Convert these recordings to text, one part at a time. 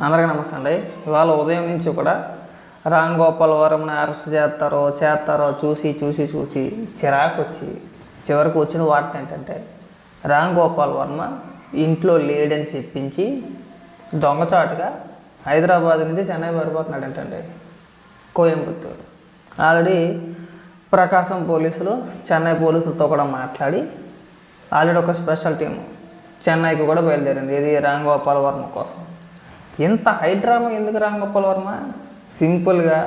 అందరికీ నమస్తే అండి. ఇవాళ ఉదయం నుంచి కూడా రామ్ గోపాల్ వర్మని అరెస్ట్ చేస్తారో చూసి చిరాకు వచ్చి చివరికి వచ్చిన వార్త ఏంటంటే రామ్ గోపాల్ వర్మ ఇంట్లో లేడని చెప్పించి దొంగచాటుగా హైదరాబాద్ నుంచి చెన్నై పారిపోతున్నాడు ఏంటండి, కోయంబత్తూరు. ఆల్రెడీ ప్రకాశం పోలీసులు చెన్నై పోలీసులతో కూడా మాట్లాడి ఆల్రెడీ ఒక స్పెషల్ టీము చెన్నైకి కూడా బయలుదేరింది. ఇది రామ్ గోపాల్ వర్మ కోసం. ఇంత హై డ్రామా ఎందుకు రామ్ గోపాల్ వర్మ? సింపుల్గా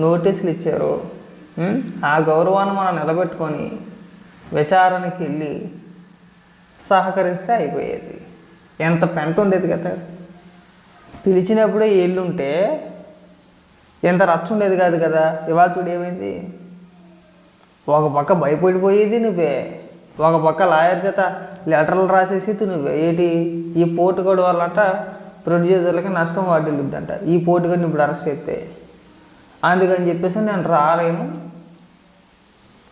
నోటీసులు ఇచ్చారు. ఆ గౌరవాన్ని మనం నిలబెట్టుకొని విచారణకి వెళ్ళి సహకరిస్తే అయిపోయేది. ఎంత పెంట ఉండేది కదా. పిలిచినప్పుడే ఎల్లుంటే ఎంత రచ్చ ఉండేది కాదు కదా. ఇవాళ చూడు ఏమైంది. ఒక పక్క భయపడిపోయేది నువ్వే, ఒక పక్క లాయర్ చేత లెటర్లు రాసేసి నువ్వే. ఏంటి ఈ పోటుగోడు వల్లట ప్రొడ్యూసర్లకి నష్టం వాటిల్లుద్దంట ఈ పోటుగడిని ఇప్పుడు అరెస్ట్ చేస్తే. అందుకని చెప్పేసి నేను రాలేను,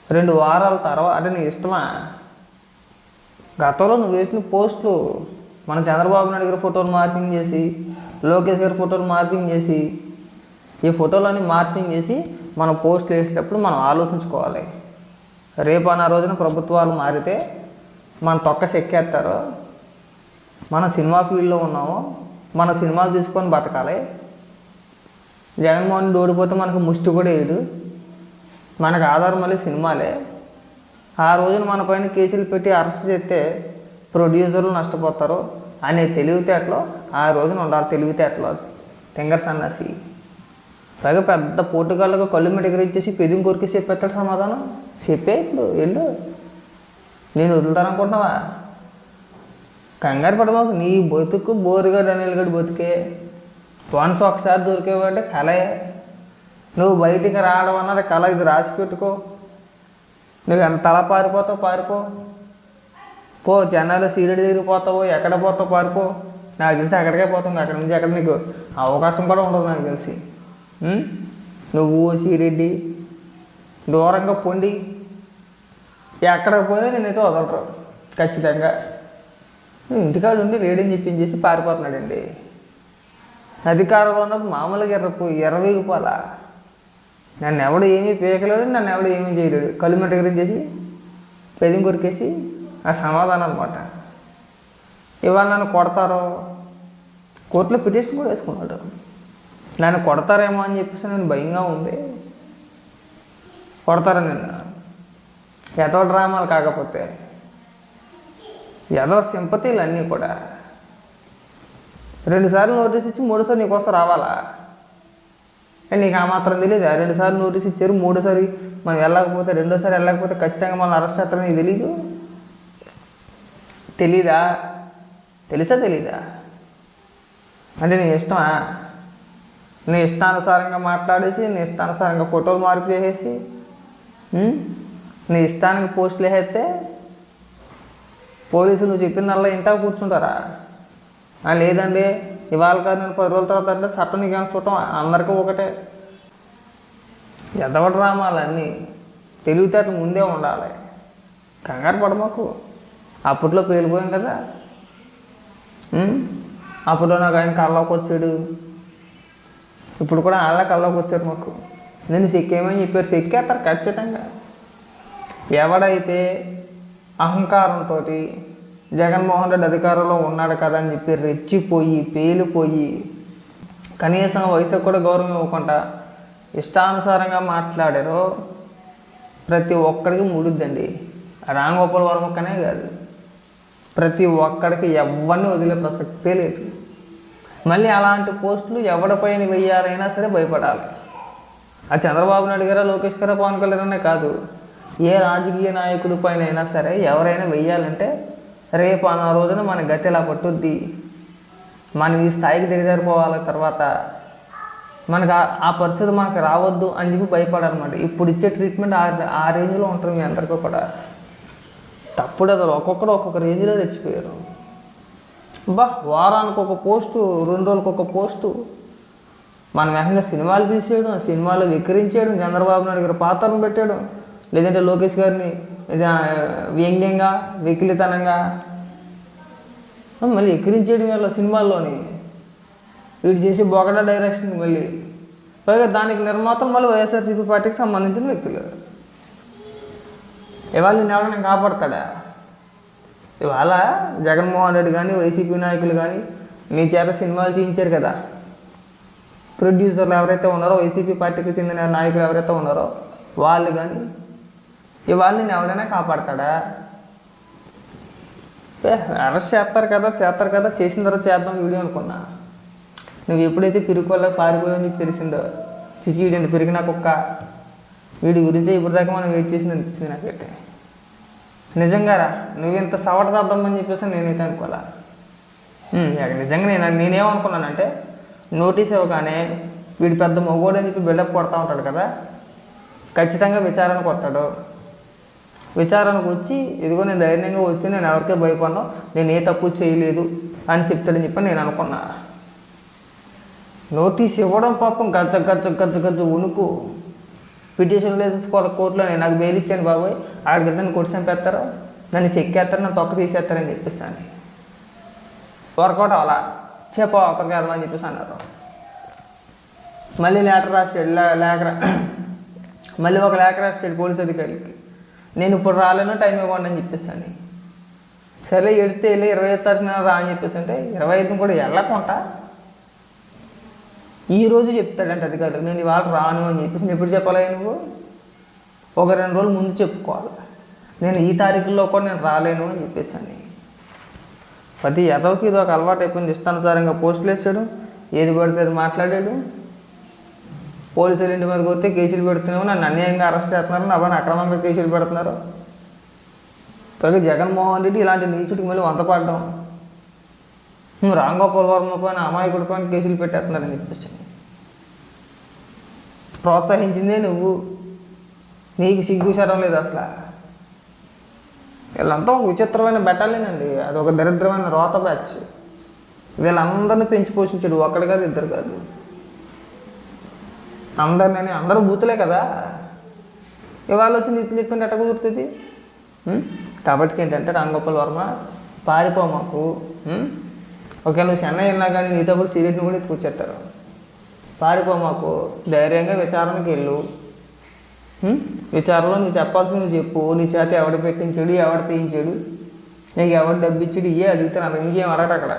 2 వారాల తర్వాత అంటే నీ ఇష్టమా? గతంలో నువ్వు వేసిన పోస్టులు మన చంద్రబాబు నాయుడు గారి ఫోటోలు మార్పింగ్ చేసి, లోకేష్ గారి ఫోటోలు మార్పింగ్ చేసి, ఈ ఫోటోలన్నీ మార్పింగ్ చేసి మనం పోస్టులు వేసేటప్పుడు మనం ఆలోచించుకోవాలి. రేపు అన్న రోజున ప్రభుత్వాలు మారితే మన తొక్క చెక్కేస్తారో. మన సినిమా ఫీల్డ్లో ఉన్నామో, మన సినిమాలు తీసుకొని బతకాలి. జగన్మోహన్ రెడ్డి ఓడిపోతే మనకు ముష్టి కూడా వేయడు. మనకు ఆధారం మళ్ళీ సినిమాలే. ఆ రోజున మన పైన కేసులు పెట్టి అరెస్ట్ చేస్తే ప్రొడ్యూసర్లు నష్టపోతారు అనే తెలివితేటలో ఆ రోజున ఉండాలి. తెలివితేటలో తెంగర సన్నాసి. పైగా పెద్ద పోటుగాళ్ళకు కళ్ళు మెటగరించేసి పెదిం కొరికేసి చెప్పేస్తాడు సమాధానం. చెప్పే ఇప్పుడు వెళ్ళు, నేను వదులుతాననుకుంటున్నావా? కంగారు పడమాకు. నీ బతుకు బోరుగడ్డ అనిల్గడ్డ బతుకే. వన్స్ ఒకసారి దొరికేవంటే కలే. నువ్వు బయటికి రావడం అన్నది కళ. ఇది రాసి పెట్టుకో. నువ్వు ఎంత అలా పారిపోతావు పారిపో. పో చెన్నైలో సీరియడ్ దగ్గరికి పోతావు, ఎక్కడ పోతావు పారిపో. నాకు తెలిసి అక్కడికే పోతుంది. అక్కడి నుంచి అక్కడ నీకు అవకాశం కూడా ఉండదు నాకు తెలిసి. నువ్వు సీరెడ్డి దూరంగా పొండి ఎక్కడికి పోయినా నేనైతే వదలరు ఖచ్చితంగా. ఇంటికాడు ఉండి లేడని చెప్పించేసి పారిపోతున్నాడండి. అధికారంలో ఉన్నప్పుడు మామూలుగా ఎర్రవేగిపోలా. నన్ను ఎవడు ఏమీ పీకలేడు, నన్ను ఎవడు ఏమీ చేయలేడు. కళ్ళు మెటగరించేసి పెదిం కొరికేసి ఆ సమాధానం అనమాట. ఇవాళ నన్ను కొడతారో, కోర్టులో పిటిషన్ కూడా వేసుకున్నాడు. నన్ను కొడతారేమో అని చెప్పేసి నేను భయంగా ఉంది. కొడతారా నిన్న? ఎదో డ్రామాలు కాకపోతే ఎదో సింపతీలు అన్నీ కూడా. 2 సార్లు నోటీస్ ఇచ్చి 3సారి నీకోసం రావాలా? నీకు ఆ మాత్రం తెలియదు. 2 సార్లు నోటీస్ ఇచ్చారు, 3సారి మనం వెళ్ళకపోతే, 2సారి వెళ్ళకపోతే ఖచ్చితంగా మనం అరెస్ట్ చేస్తారని నీకు తెలీదు? తెలీదా? తెలీదా? అంటే నీ ఇష్టమా? నీ ఇష్టానుసారంగా మాట్లాడేసి, నీ ఇష్టానుసారంగా ఫోటోలు మార్పు చేసేసి, నీ ఇష్టానికి పోస్టులు వేసేస్తే పోలీసులు నువ్వు చెప్పిందల్లా ఇంటా కూర్చుంటారా? లేదండి ఇవాళ కాదు నేను 10 రోజుల తర్వాత అంటే చట్టం నీకు ఏమైనా చూడటం అందరికీ ఒకటే. ఎదవ డ్రామాలన్నీ తెలివితేటలు ముందే ఉండాలి. కంగారు పడమాకు. అప్పట్లో పేలిపోయాం కదా. అప్పట్లో నాకు ఆయన కళ్ళలోకి వచ్చాడు, ఇప్పుడు కూడా వాళ్ళ కళ్ళలోకి వచ్చారు మాకు. నేను చెక్కేమని చెప్పారు. చెక్కేస్తారు ఖచ్చితంగా. ఎవడైతే అహంకారంతో జగన్మోహన్ రెడ్డి అధికారంలో ఉన్నాడు కదా అని చెప్పి రెచ్చిపోయి పేలిపోయి కనీసం వయసుకు కూడా గౌరవం ఇవ్వకుండా ఇష్టానుసారంగా మాట్లాడారో ప్రతి ఒక్కడికి ముడుద్దండి. రామ్ గోపాల్ వర్మకనే కాదు, ప్రతి ఒక్కడికి ఎవరిని వదిలే ప్రసక్తే లేదు. మళ్ళీ అలాంటి పోస్టులు ఎవరిపైన వెయ్యాలైనా సరే భయపడాలి. ఆ చంద్రబాబు నాయుడు గారా, లోకేష్ గారా, పవన్ కళ్యాణ్ అనే కాదు, ఏ రాజకీయ నాయకుడి పైన అయినా సరే ఎవరైనా వెయ్యాలంటే రేపు ఆ రోజున మన గతి ఎలా పట్టుద్ది, మనం ఈ స్థాయికి దిగజారిపోవాలి, తర్వాత మనకు ఆ పరిస్థితి మనకు రావద్దు అని చెప్పి భయపడాలన్నమాట. ఇప్పుడు ఇచ్చే ట్రీట్మెంట్ ఆ రేంజ్లో ఉంటుంది. మీ అందరికీ కూడా తప్పుడు అసలు ఒక్కొక్క రేంజ్లో తెచ్చిపోయారు. వారానికి ఒక పోస్టు, 2 రోజులకు ఒక పోస్టు. మన వెంటనే సినిమాలు తీసేయడం, సినిమాలు వికరించేయడం, చంద్రబాబు నాయుడు గారి పాత్రను పెట్టాడు, లేదంటే లోకేష్ గారిని వ్యంగ్యంగా వికలితనంగా మళ్ళీ ఎక్కిరించేయడం వల్ల సినిమాల్లోని వీడు చేసి బొగడ డైరెక్షన్ మళ్ళీ పైగా దానికి నిర్మాతలు మళ్ళీ వైఎస్ఆర్సీపీ పార్టీకి సంబంధించిన వ్యక్తులు. ఇవాళ నేను ఎవరైనా కాపాడతాడా? ఇవాళ జగన్మోహన్ రెడ్డి కానీ వైసీపీ నాయకులు కానీ మీ చేత సినిమాలు చేయించారు కదా, ప్రొడ్యూసర్లు ఎవరైతే ఉన్నారో వైసీపీ పార్టీకి చెందిన నాయకులు ఎవరైతే ఉన్నారో వాళ్ళు కానీ ఇవాళ నేను ఎవరైనా కాపాడతాడా? అరెస్ట్ చేస్తారు కదా చేసిన తర్వాత చేద్దాం వీడియో అనుకున్నా. నువ్వు ఎప్పుడైతే పిరుకోళ్ళకి పారిపోయావు నీకు తెలిసిందో, చిచి వీడి పెరిగిన కుక్క, వీడి గురించే ఇప్పుడు దాకా మనం వెయిట్ చేసింది అనిపించింది నాకైతే. నిజంగారా నువ్వు ఇంత సవటదాద్దామని చెప్పేసి నేనైతే అనుకోలే. నిజంగా నేనేమనుకున్నానంటే నోటీస్ ఇవ్వగానే వీడు పెద్ద మగోడు అని చెప్పి బిల్డప్ కొడతా ఉంటాడు కదా, ఖచ్చితంగా విచారణకు వస్తాడు. విచారణకు వచ్చి ఇదిగో నేను ధైర్యంగా వచ్చి నేను ఎవరికే భయపడ్డా, నేను ఏ తప్పు చేయలేదు అని చెప్తాడని చెప్పి నేను అనుకున్నా. నోటీస్ ఇవ్వడం పాపం గజ్జ ఉణుకు. పిటిషన్ వేసేసుకోవాలి కోర్టులో, నేను నాకు బెయిల్ ఇచ్చాను బాబోయ్, ఆడికి నన్ను కొట్టి చంపేస్తారు, నన్ను చెక్కేస్తారు, నన్ను తొక్క తీసేస్తారని చెప్పిస్తాను. వర్కౌట్ అవ్వాలా చెప్పు అవతలకి వెళ్దామని చెప్పేసి అన్నారు. మళ్ళీ లెటర్ రాసాడు, మళ్ళీ ఒక లేఖ రాసాడు పోలీస్ అధికారికి, నేను ఇప్పుడు రాలేను టైం ఇవ్వండి అని చెప్పేసాను. సరే ఎడితే వెళ్ళి 25 తారీఖున రా అని చెప్పేసి అంటే 25 కూడా వెళ్ళకుండా ఈరోజు చెప్తాడంటే అధికారులకు నేను ఇవాళ రాను అని చెప్పేసి ఎప్పుడు చెప్పాలి? నువ్వు ఒక 2 రోజులు ముందు చెప్పుకోవాలి, నేను ఈ తారీఖుల్లో కూడా నేను రాలేను అని చెప్పేసాను. ప్రతి ఎదవకి ఇది ఒక అలవాటు అయిపోయింది, ఇష్టానుసారంగా పోస్టులు వేసాడు, ఏది పడితే అది మాట్లాడాడు. పోలీసులు ఇంటి మీదకి వస్తే కేసులు పెడుతున్నాము, నన్ను అన్యాయంగా అరెస్ట్ చేస్తున్నారు, నా పని అక్రమంగా కేసులు పెడుతున్నారు. పైగా జగన్మోహన్ రెడ్డి ఇలాంటి నీచుడికి మళ్ళీ వంతపడడం, రాంగోపాల్ వర్మ పైన అమాయకుడి పైన కేసులు పెట్టేస్తున్నారని చెప్పేసి ప్రోత్సహించిందే నువ్వు. నీకు సిగ్గు శరం లేదు అసలు. వీళ్ళంతా ఒక విచిత్రమైన బెటాలియనండి, అది ఒక దరిద్రమైన రోత బ్యాచ్. వీళ్ళందరినీ పెంచి పోషించాడు, ఒక్కడి కాదు 2 కాదు, అందరూ బూతులే కదా. ఇవాళ వచ్చి నిత్తులు ఎత్తుంటే ఎట్ట కుదురుతుంది? కాబట్టి ఏంటంటే రాంగోపాల్ వర్మ పారిపో మాకు. ఒకవేళ నువ్వు చెన్నై వెళ్ళినా కానీ నీతో కూడా సిగరెట్ని కూడా ఎత్తుకొచ్చేస్తారు. పారిపో మాకు, ధైర్యంగా విచారణకి వెళ్ళు. విచారణలో నువ్వు చెప్పాల్సింది నువ్వు చెప్పు. నీ చేత ఎవడు పెట్టించాడు, ఎవడు తీయించాడు, నీకు ఎవడు డబ్బు ఇచ్చాడు, అడిగితే నాకు ఇంకేం అడగడు అక్కడ.